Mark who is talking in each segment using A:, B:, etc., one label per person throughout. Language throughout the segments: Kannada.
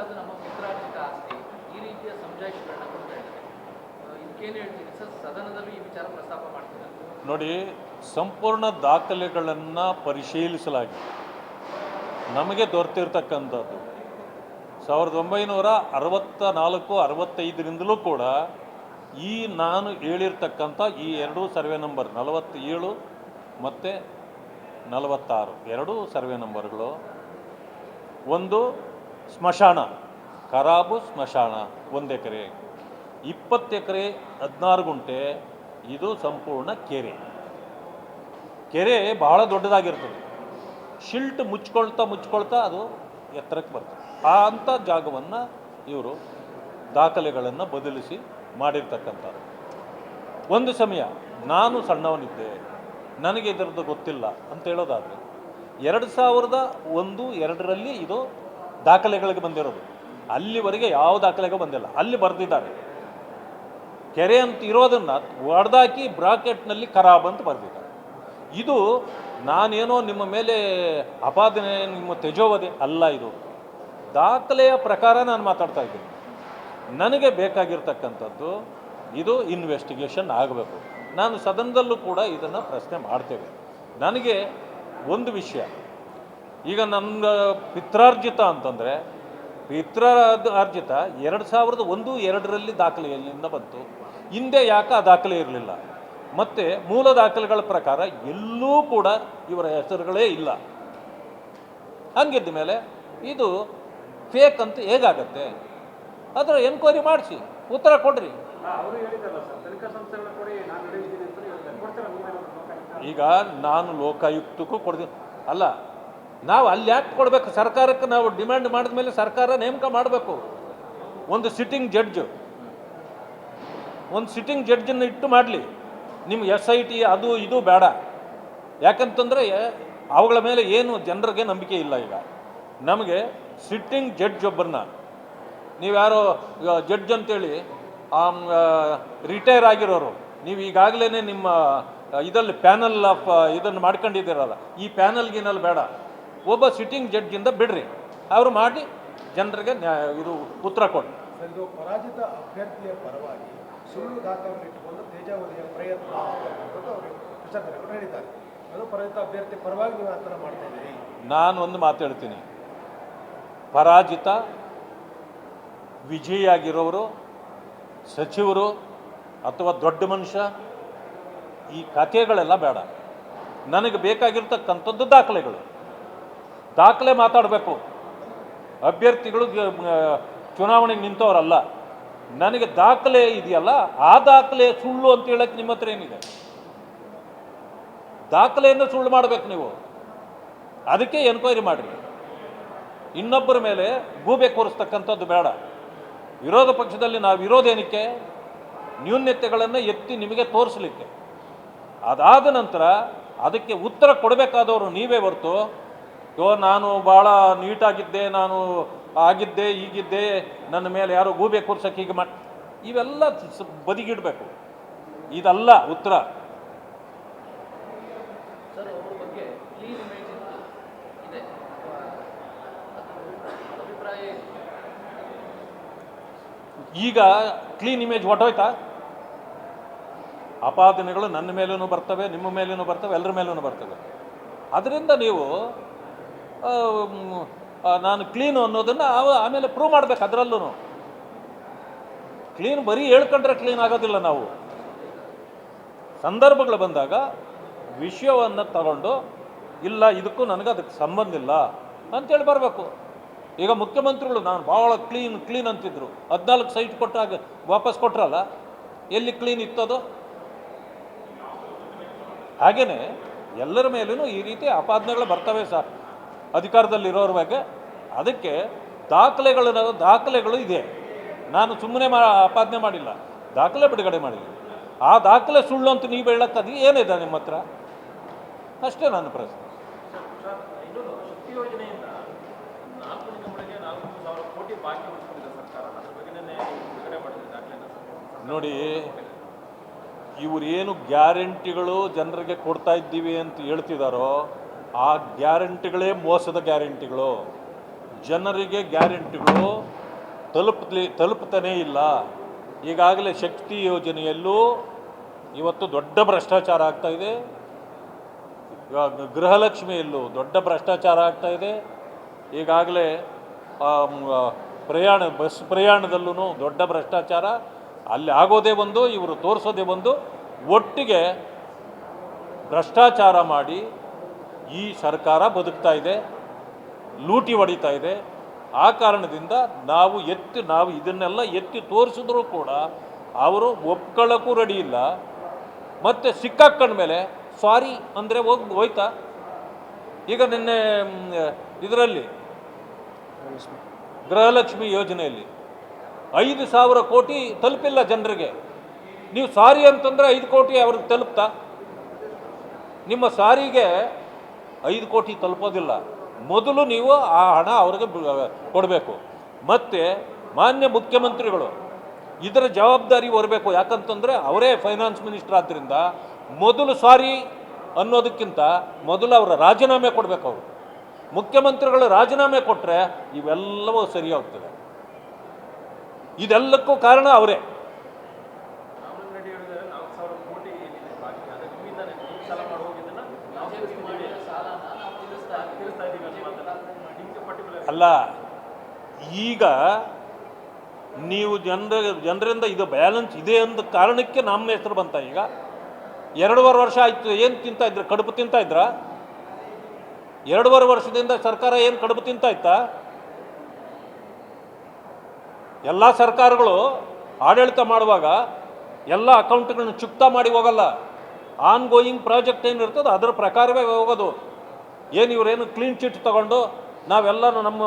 A: ಅದು ನಮ್ಮ ಪಿತ್ರಾರ್ಜಿತ ಆಸ್ತಿ, ಈ ರೀತಿಯ ಸಮಜಾಯಿಷಿಗಳನ್ನ ಕೊಡ್ತಾ ಇದ್ದಾರೆ. ಇದಕ್ಕೇನು ಹೇಳ್ತೀರಿ ಸರ್? ಸದನದಲ್ಲೂ ಈ ವಿಚಾರ ಪ್ರಸ್ತಾಪ ಮಾಡ್ತಿದ್ದಾರೆ.
B: ನೋಡಿ, ಸಂಪೂರ್ಣ ದಾಖಲೆಗಳನ್ನು ಪರಿಶೀಲಿಸಲಾಗಿದೆ. ನಮಗೆ ದೊರೆತಿರ್ತಕ್ಕಂಥದ್ದು 1964-65ರಿಂದಲೂ ಕೂಡ ಈ ನಾನು ಹೇಳಿರ್ತಕ್ಕಂಥ ಈ ಎರಡೂ ಸರ್ವೆ ನಂಬರ್ 47 ಮತ್ತು 46 ಎರಡೂ ಸರ್ವೆ ನಂಬರ್ಗಳು ಒಂದು ಸ್ಮಶಾನ, ಖರಾಬು ಸ್ಮಶಾನ 1 ಎಕರೆ, 20 ಎಕರೆ 16 ಗುಂಟೆ ಇದು ಸಂಪೂರ್ಣ ಕೆರೆ ಬಹಳ ದೊಡ್ಡದಾಗಿರ್ತದೆ. ಶಿಲ್ಟ್ ಮುಚ್ಕೊಳ್ತಾ ಅದು ಎತ್ತರಕ್ಕೆ ಬರ್ತದೆ. ಅಂಥ ಜಾಗವನ್ನು ಇವರು ದಾಖಲೆಗಳನ್ನು ಬದಲಿಸಿ ಮಾಡಿರ್ತಕ್ಕಂಥದ್ದು. ಒಂದು ಸಮಯ ನಾನು ಸಣ್ಣವನಿದ್ದೆ, ನನಗೆ ಇದರದ್ದು ಗೊತ್ತಿಲ್ಲ ಅಂತ ಹೇಳೋದಾದರೆ 2001-2ರಲ್ಲಿ ಇದು ದಾಖಲೆಗಳಿಗೆ ಬಂದಿರೋದು. ಅಲ್ಲಿವರೆಗೆ ಯಾವ ದಾಖಲೆಗೂ ಬಂದಿಲ್ಲ. ಅಲ್ಲಿ ಬರೆದಿದ್ದಾರೆ ಕೆರೆ ಅಂತ ಇರೋದನ್ನು ಒಡೆದಾಕಿ ಬ್ರಾಕೆಟ್ನಲ್ಲಿ ಖರಾಬ್ ಅಂತ ಬರೆದಿದ್ದಾರೆ. ಇದು ನಾನೇನೋ ನಿಮ್ಮ ಮೇಲೆ ಅಪಾದನೆ, ನಿಮ್ಮ ತೆಜೋವದೆ ಅಲ್ಲ. ಇದು ದಾಖಲೆಯ ಪ್ರಕಾರ ನಾನು ಮಾತಾಡ್ತಾ ಇದ್ದೀನಿ. ನನಗೆ ಬೇಕಾಗಿರ್ತಕ್ಕಂಥದ್ದು ಇದು ಇನ್ವೆಸ್ಟಿಗೇಷನ್ ಆಗಬೇಕು. ನಾನು ಸದನದಲ್ಲೂ ಕೂಡ ಇದನ್ನು ಪ್ರಶ್ನೆ ಮಾಡ್ತೇವೆ. ನನಗೆ ಒಂದು ವಿಷಯ, ಈಗ ನನ್ನ ಪಿತ್ರಾರ್ಜಿತ ಅಂತಂದರೆ ಪಿತ್ರಾರ್ಜಿತ 2001-2ರಲ್ಲಿ ದಾಖಲೆಯಲ್ಲಿಂದ ಬಂತು. ಹಿಂದೆ ಯಾಕೆ ಆ ದಾಖಲೆ ಇರಲಿಲ್ಲ? ಮತ್ತು ಮೂಲ ದಾಖಲೆಗಳ ಪ್ರಕಾರ ಎಲ್ಲೂ ಕೂಡ ಇವರ ಹೆಸರುಗಳೇ ಇಲ್ಲ. ಹಂಗಿದ್ದ ಮೇಲೆ ಇದು ಫೇಕ್ ಅಂತ ಹೇಗಾಗತ್ತೆ? ಅದರ ಎನ್ಕ್ವೈರಿ ಮಾಡಿಸಿ ಉತ್ತರ ಕೊಡ್ರಿ. ಈಗ ನಾನು ಲೋಕಾಯುಕ್ತಕ್ಕೂ ಕೊಡ್ತೀನಿ ಅಲ್ಲ, ನಾವು ಅಲ್ಲಿ ಯಾಕೆ ಕೊಡಬೇಕು? ಸರ್ಕಾರಕ್ಕೆ ನಾವು ಡಿಮ್ಯಾಂಡ್ ಮಾಡಿದ ಮೇಲೆ ಸರ್ಕಾರ ನೇಮಕ ಮಾಡಬೇಕು. ಒಂದು ಸಿಟ್ಟಿಂಗ್ ಜಡ್ಜನ್ನು ಇಟ್ಟು ಮಾಡಲಿ. ನಿಮ್ಮ SIT ಅದು ಇದು ಬೇಡ. ಯಾಕಂತಂದರೆ ಅವುಗಳ ಮೇಲೆ ಏನು ಜನರಿಗೆ ನಂಬಿಕೆ ಇಲ್ಲ. ಈಗ ನಮಗೆ ಸಿಟ್ಟಿಂಗ್ ಜಡ್ಜ್ ಒಬ್ಬರನ್ನ, ನೀವು ಯಾರೋ ಜಡ್ಜ್ ಅಂತೇಳಿ ರಿಟೈರ್ ಆಗಿರೋರು, ನೀವು ಈಗಾಗಲೇ ನಿಮ್ಮ ಇದರಲ್ಲಿ ಪ್ಯಾನಲ್ ಆಫ್ ಇದನ್ನು ಮಾಡ್ಕೊಂಡಿದ್ದೀರಲ್ಲ, ಈ ಪ್ಯಾನಲ್ಗಿನಲ್ಲಿ ಬೇಡ. ಒಬ್ಬ ಸಿಟ್ಟಿಂಗ್ ಜಡ್ಜಿಂದ ಬಿಡ್ರಿ, ಅವರು ಮಾಡಿ ಜನರಿಗೆ ಇದು ಉತ್ತರ ಕೊಡಿ.
C: ಇದು ಪರಾಜಿತ ಅಭ್ಯರ್ಥಿಯ ಪರವಾಗಿ ಸುಳ್ಳು ದಾಖಲೆಯನ್ನು ಇಟ್ಟುಕೊಂಡು ತೇಜಾವಧಿಯ ಪ್ರಯತ್ನ ಅವರು ಪ್ರಚಾರಕರು ಹೇಳಿದ್ದಾರೆ. ಅದು ಪರಾಜಿತ ಅಭ್ಯರ್ಥಿ ಪರವಾಗಿ ನೀವು ಆ ಥರ ಮಾಡ್ತಾ ಇದ್ದೀರಿ.
B: ನಾನು ಒಂದು ಮಾತು ಹೇಳ್ತೀನಿ, ಪರಾಜಿತ ವಿಜಯಿಯಾಗಿರೋರು, ಸಚಿವರು ಅಥವಾ ದೊಡ್ಡ ಮನುಷ್ಯ, ಈ ಕಥೆಗಳೆಲ್ಲ ಬೇಡ. ನನಗೆ ಬೇಕಾಗಿರ್ತಕ್ಕಂಥದ್ದು ದಾಖಲೆ ಮಾತಾಡಬೇಕು. ಅಭ್ಯರ್ಥಿಗಳು ಚುನಾವಣೆಗೆ ನಿಂತವರಲ್ಲ. ನನಗೆ ದಾಖಲೆ ಇದೆಯಲ್ಲ, ಆ ದಾಖಲೆ ಸುಳ್ಳು ಅಂತ ಹೇಳಕ್ಕೆ ನಿಮ್ಮ ಹತ್ರ ಏನಿದೆ? ದಾಖಲೆಯನ್ನು ಸುಳ್ಳು ಮಾಡಬೇಕು ನೀವು. ಅದಕ್ಕೆ ಎನ್ಕ್ವೈರಿ ಮಾಡಿರಿ. ಇನ್ನೊಬ್ಬರ ಮೇಲೆ ಗೂಬೆ ಕೂರಿಸ್ತಕ್ಕಂಥದ್ದು ಬೇಡ. ವಿರೋಧ ಪಕ್ಷದಲ್ಲಿ ನಾವು ಇರೋದೇನಕ್ಕೆ? ನ್ಯೂನ್ಯತೆಗಳನ್ನು ಎತ್ತಿ ನಿಮಗೆ ತೋರಿಸಲಿಕ್ಕೆ. ಅದಾದ ನಂತರ ಅದಕ್ಕೆ ಉತ್ತರ ಕೊಡಬೇಕಾದವರು ನೀವೇ ಹೊರತು, ನಾನು ಭಾಳ ನೀಟಾಗಿದ್ದೆ, ನಾನು ಆಗಿದ್ದೆ, ಹೀಗಿದ್ದೆ, ನನ್ನ ಮೇಲೆ ಯಾರೋ ಗೂಬೆ ಕೂರ್ಸಕ್ಕೆ ಹೀಗೆ ಮಾಡಿ, ಇವೆಲ್ಲ ಬದಿಗಿಡಬೇಕು. ಇದಲ್ಲ ಉತ್ತರ.
A: ಸರ್, ಅವ್ರ ಬಗ್ಗೆ ಕ್ಲೀನ್ ಇಮೇಜ್ ಇದೆ, ಅಭಿಪ್ರಾಯ
B: ಈಗ ಕ್ಲೀನ್ ಇಮೇಜ್ ಹೊಟ್ಟೋಯ್ತಾ? ಆಪಾದನೆಗಳು ನನ್ನ ಮೇಲೂ ಬರ್ತವೆ, ನಿಮ್ಮ ಮೇಲೂ ಬರ್ತವೆ, ಎಲ್ಲರ ಮೇಲೂ ಬರ್ತವೆ. ಅದರಿಂದ ನೀವು ನಾನು ಕ್ಲೀನು ಅನ್ನೋದನ್ನು ಆಮೇಲೆ ಪ್ರೂವ್ ಮಾಡಬೇಕು. ಅದರಲ್ಲೂ ಕ್ಲೀನ್ ಬರೀ ಹೇಳ್ಕೊಂಡ್ರೆ ಕ್ಲೀನ್ ಆಗೋದಿಲ್ಲ. ನಾವು ಸಂದರ್ಭಗಳು ಬಂದಾಗ ವಿಷಯವನ್ನು ತಗೊಂಡು, ಇಲ್ಲ ಇದಕ್ಕೂ ನನಗೆ ಅದಕ್ಕೆ ಸಂಬಂಧ ಇಲ್ಲ ಅಂತೇಳಿ ಬರಬೇಕು. ಈಗ ಮುಖ್ಯಮಂತ್ರಿಗಳು ನಾನು ಭಾಳ ಕ್ಲೀನ್ ಅಂತಿದ್ರು, 14 ಸೈಟ್ ಕೊಟ್ಟಾಗ ವಾಪಸ್ ಕೊಟ್ರಲ್ಲ, ಎಲ್ಲಿ ಕ್ಲೀನ್ ಇತ್ತದು? ಹಾಗೆಯೇ ಎಲ್ಲರ ಮೇಲೂ ಈ ರೀತಿ ಆಪಾದನೆಗಳು ಬರ್ತವೆ ಸರ್ ಅಧಿಕಾರದಲ್ಲಿರೋರ ಬಗ್ಗೆ. ಅದಕ್ಕೆ ದಾಖಲೆಗಳು ಇದೆ. ನಾನು ಸುಮ್ಮನೆ ಆಪಾದನೆ ಮಾಡಿಲ್ಲ, ದಾಖಲೆ ಬಿಡುಗಡೆ ಮಾಡಿಲ್ಲ. ಆ ದಾಖಲೆ ಸುಳ್ಳು ಅಂತ ನೀವು ಹೇಳಕ್ಕದು ಏನಿದೆ ನಿಮ್ಮ ಹತ್ರ? ಅಷ್ಟೇ ನನ್ನ ಪ್ರಶ್ನೆ.
A: ಶಕ್ತಿ ಯೋಜನೆಯಿಂದ 4 ದಿನಗಳಿಗೆ 4,000 ಕೋಟಿ ಬಾಕಿ ಉಳಿಸ್ಕೊಂಡಿದೆ ಸರ್ಕಾರ. ಅದ್ರ ಬಗ್ಗೆ ಬಿಡುಗಡೆ ಮಾಡಿದೆ ದಾಖಲೆನ.
B: ನೋಡಿ, ಇವರೇನು ಗ್ಯಾರಂಟಿಗಳು ಜನರಿಗೆ ಕೊಡ್ತಾ ಇದ್ದೀವಿ ಅಂತ ಹೇಳ್ತಿದ್ದಾರೋ, ಆ ಗ್ಯಾರಂಟಿಗಳೇ ಮೋಸದ ಗ್ಯಾರಂಟಿಗಳು. ಜನರಿಗೆ ಗ್ಯಾರಂಟಿಗಳು ತಲುಪ್ತಾನೇ ಇಲ್ಲ. ಈಗಾಗಲೇ ಶಕ್ತಿ ಯೋಜನೆಯಲ್ಲೂ ಇವತ್ತು ದೊಡ್ಡ ಭ್ರಷ್ಟಾಚಾರ ಆಗ್ತಾಯಿದೆ. ಇವಾಗ ಗೃಹಲಕ್ಷ್ಮಿಯಲ್ಲೂ ದೊಡ್ಡ ಭ್ರಷ್ಟಾಚಾರ ಆಗ್ತಾಯಿದೆ. ಈಗಾಗಲೇ ಬಸ್ ಪ್ರಯಾಣದಲ್ಲೂ ದೊಡ್ಡ ಭ್ರಷ್ಟಾಚಾರ. ಅಲ್ಲಿ ಆಗೋದೇ ಒಂದು, ಇವರು ತೋರಿಸೋದೇ ಒಂದು. ಒಟ್ಟಿಗೆ ಭ್ರಷ್ಟಾಚಾರ ಮಾಡಿ ಈ ಸರ್ಕಾರ ಬದುಕ್ತಾ ಇದೆ, ಲೂಟಿ ಹೊಡಿತಾ ಇದೆ. ಆ ಕಾರಣದಿಂದ ನಾವು ಇದನ್ನೆಲ್ಲ ಎತ್ತಿ ತೋರಿಸಿದ್ರೂ ಕೂಡ ಅವರು ಒಪ್ಕೊಳ್ಳೋಕ್ಕೂ ರೆಡಿ ಇಲ್ಲ. ಮತ್ತು ಸಿಕ್ಕಾಕೊಂಡ್ಮೇಲೆ ಸಾರಿ ಅಂದರೆ ಹೋಯ್ತಾ. ಈಗ ನಿನ್ನೆ ಇದರಲ್ಲಿ ಗೃಹಲಕ್ಷ್ಮಿ ಯೋಜನೆಯಲ್ಲಿ 5,000 ಕೋಟಿ ತಲುಪಿಲ್ಲ ಜನರಿಗೆ. ನೀವು ಸಾರಿ ಅಂತಂದರೆ 5 ಕೋಟಿ ಅವ್ರಿಗೆ ತಲುಪ್ತಾ? ನಿಮ್ಮ ಸಾರಿಗೆ 5 ಕೋಟಿ ತಲುಪೋದಿಲ್ಲ. ಮೊದಲು ನೀವು ಆ ಹಣ ಅವ್ರಿಗೆ ಕೊಡಬೇಕು. ಮತ್ತು ಮಾನ್ಯ ಮುಖ್ಯಮಂತ್ರಿಗಳು ಇದರ ಜವಾಬ್ದಾರಿ ಹೊರಬೇಕು. ಯಾಕಂತಂದರೆ ಅವರೇ ಫೈನಾನ್ಸ್ ಮಿನಿಸ್ಟರ್ ಆದ್ದರಿಂದ ಮೊದಲು ಸಾರಿ ಅನ್ನೋದಕ್ಕಿಂತ ಮೊದಲು ಅವರ ರಾಜೀನಾಮೆ ಕೊಡಬೇಕು. ಅವರು ಮುಖ್ಯಮಂತ್ರಿಗಳು ರಾಜೀನಾಮೆ ಕೊಟ್ಟರೆ ಇವೆಲ್ಲವೂ ಸರಿ ಹೋಗ್ತದೆ. ಇದೆಲ್ಲಕ್ಕೂ ಕಾರಣ ಅವರೇ.
A: ರಾಮಲಿಂಗ ರೆಡ್ಡಿ ಹೇಳಿದ್ರೆ 4,000 ಕೋಟಿ ಏನಿದೆ ಬಾಕಿ, ಅದು ನಿಮ್ಮಿಂದಾನೆ ನೀವು ಸಾಲ ಮಾಡಿ ಹೋಗಿದ್ದನ್ನು ನಾವು ತೀರಿಸ್ತಾ ಇದ್ದೀವಿ ಅಂತ ಮಾತಾಡ್ತಾರೆ. ನಿಮಗೆ ಪರ್ಟಿಕ್ಯುಲರ್
B: ಅಲ್ಲ, ಈಗ ನೀವು ಜನರಿಂದ ಇದು ಬ್ಯಾಲೆನ್ಸ್ ಇದೆ ಅಂದ ಕಾರಣಕ್ಕೆ ನಮ್ಮ ಹೆಸರು ಬಂತ. ಈಗ 2.5 ವರ್ಷ ಆಯಿತು, ಏನು ತಿಂತಾ ಇದ್ರ? ಕಡುಬು ತಿಂತಾ ಇದ್ರ? 2.5 ವರ್ಷದಿಂದ ಸರ್ಕಾರ ಏನು ಕಡುಬು ತಿಂತಾ ಇತ್ತಾ? ಎಲ್ಲ ಸರ್ಕಾರಗಳು ಆಡಳಿತ ಮಾಡುವಾಗ ಎಲ್ಲ ಅಕೌಂಟ್ಗಳನ್ನ ಚುಕ್ತಾ ಮಾಡಿ ಹೋಗಲ್ಲ. ಆನ್ ಗೋಯಿಂಗ್ ಪ್ರಾಜೆಕ್ಟ್ ಏನಿರ್ತದೆ ಅದರ ಪ್ರಕಾರವೇ ಹೋಗೋದು. ಏನು ಇವರೇನು ಕ್ಲೀನ್ ಚಿಟ್ ತಗೊಂಡು ನಾವೆಲ್ಲನೂ ನಮ್ಮ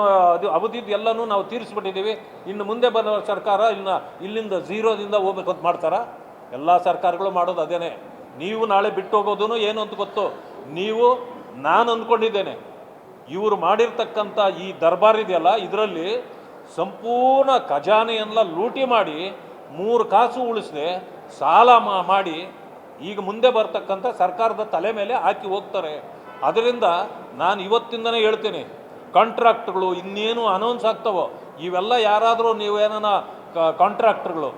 B: ಅವಧಿದ್ದು ಎಲ್ಲನೂ ನಾವು ತೀರಿಸ್ಬಿಟ್ಟಿದ್ದೀವಿ, ಇನ್ನು ಮುಂದೆ ಬರೋ ಸರ್ಕಾರ ಇಲ್ಲಿಂದ ಝೀರೋದಿಂದ ಹೋಗ್ಬೇಕು ಅಂತ ಮಾಡ್ತಾರ? ಎಲ್ಲ ಸರ್ಕಾರಗಳು ಮಾಡೋದು ಅದೇನೆ. ನೀವು ನಾಳೆ ಬಿಟ್ಟು ಹೋಗೋದು ಏನು ಅಂತ ಗೊತ್ತು. ನಾನು ಅಂದ್ಕೊಂಡಿದ್ದೇನೆ, ಇವರು ಮಾಡಿರ್ತಕ್ಕಂಥ ಈ ದರ್ಬಾರ್ ಇದೆಯಲ್ಲ, ಇದರಲ್ಲಿ ಸಂಪೂರ್ಣ ಖಜಾನೆಯೆಲ್ಲ ಲೂಟಿ ಮಾಡಿ 3 ಕಾಸು ಉಳಿಸದೆ ಸಾಲ ಮಾಡಿ ಈಗ ಮುಂದೆ ಬರ್ತಕ್ಕಂಥ ಸರ್ಕಾರದ ತಲೆ ಮೇಲೆ ಹಾಕಿ ಹೋಗ್ತಾರೆ. ಅದರಿಂದ ನಾನು ಇವತ್ತಿಂದನೇ ಹೇಳ್ತೀನಿ, ಕಾಂಟ್ರಾಕ್ಟ್ಗಳು ಇನ್ನೇನು ಅನೌನ್ಸ್ ಆಗ್ತವೋ ಇವೆಲ್ಲ ಯಾರಾದರೂ ನೀವೇನ ಕಾಂಟ್ರಾಕ್ಟ್ರುಗಳು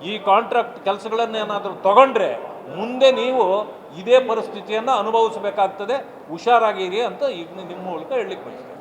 B: ಈ ಕಾಂಟ್ರಾಕ್ಟ್ ಕೆಲಸಗಳನ್ನೇನಾದರೂ ತಗೊಂಡ್ರೆ ಮುಂದೆ ನೀವು ಇದೇ ಪರಿಸ್ಥಿತಿಯನ್ನು ಅನುಭವಿಸಬೇಕಾಗ್ತದೆ. ಹುಷಾರಾಗಿರಿ ಅಂತ ಈಗ ನಿಮ್ಮ ಮೂಲಕ ಹೇಳಲಿಕ್ಕೆ ಬಯಸ್ತೀನಿ.